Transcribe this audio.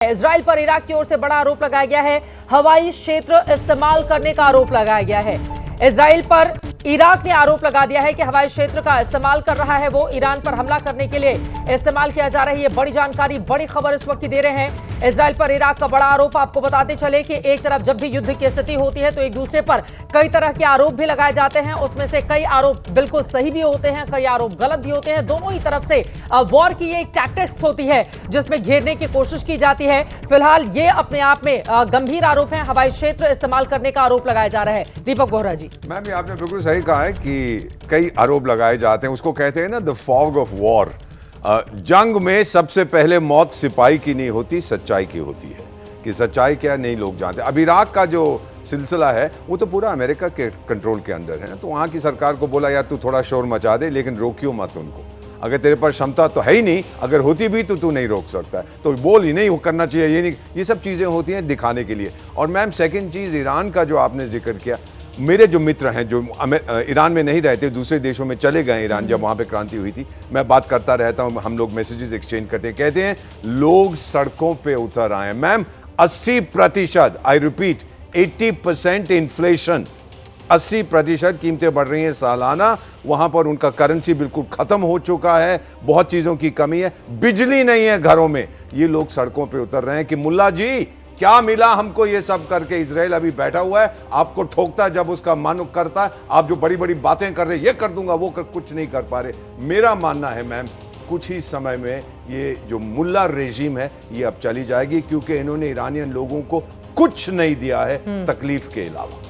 Israel पर Iraq की ओर से बड़ा आरोप लगाया गया है। हवाई क्षेत्र इस्तेमाल करने का आरोप लगाया गया है। इजराइल पर इराक ने आरोप लगा दिया है कि हवाई क्षेत्र का इस्तेमाल कर रहा है, वो ईरान पर हमला करने के लिए इस्तेमाल किया जा रहा है। ये बड़ी जानकारी, बड़ी खबर इस वक्त की दे रहे हैं। इजराइल पर इराक का बड़ा आरोप। आपको बताते चले कि एक तरफ जब भी युद्ध की स्थिति होती है तो एक दूसरे पर कई तरह के आरोप भी लगाए जाते हैं। उसमें से कई आरोप बिल्कुल सही भी होते हैं, कई आरोप गलत भी होते हैं। दोनों ही तरफ से वॉर की ये एक टैक्टिक्स होती है जिसमें घेरने की कोशिश की जाती है। फिलहाल ये अपने आप में गंभीर आरोप है। हवाई क्षेत्र इस्तेमाल करने का आरोप लगाया जा रहा है। दीपक बोहरा जी। मैम, ये आपने बिल्कुल सही कहा है कि कई आरोप लगाए जाते हैं। उसको कहते हैं ना द फॉग ऑफ वॉर। जंग में सबसे पहले मौत सिपाही की नहीं होती, सच्चाई की होती है। कि सच्चाई क्या नहीं लोग जानते। अब इराक का जो सिलसिला है वो तो पूरा अमेरिका के कंट्रोल के अंदर है ना। तो वहाँ की सरकार को बोला यार तू थोड़ा शोर मचा दे, लेकिन रोकियो मत उनको। अगर तेरे पास क्षमता तो है ही नहीं, अगर होती भी तो तू नहीं रोक सकता है, तो बोल ही नहीं, वो करना चाहिए, ये नहीं। ये सब चीज़ें होती हैं दिखाने के लिए। और मैम, सेकंड चीज़ ईरान का जो आपने जिक्र किया, मेरे जो मित्र हैं जो ईरान में नहीं रहते, दूसरे देशों में चले गए ईरान, जब वहाँ पे क्रांति हुई थी, मैं बात करता रहता हूँ, हम लोग मैसेजेस एक्सचेंज करते हैं, कहते हैं लोग सड़कों पे उतर आए। मैम, 80%, आई रिपीट 80% इन्फ्लेशन, 80% कीमतें बढ़ रही हैं सालाना। वहाँ पर उनका करेंसी बिल्कुल ख़त्म हो चुका है, बहुत चीज़ों की कमी है, बिजली नहीं है घरों में। ये लोग सड़कों पे उतर रहे हैं कि मुल्ला जी क्या मिला हमको ये सब करके। इजराइल अभी बैठा हुआ है, आपको ठोकता है जब उसका मन करता है। आप जो बड़ी बड़ी बातें कर रहे, ये कर दूंगा वो कर, कुछ नहीं कर पा रहे। मेरा मानना है मैम, कुछ ही समय में ये जो मुल्ला रेजिम है ये अब चली जाएगी, क्योंकि इन्होंने ईरानियन लोगों को कुछ नहीं दिया है तकलीफ के अलावा।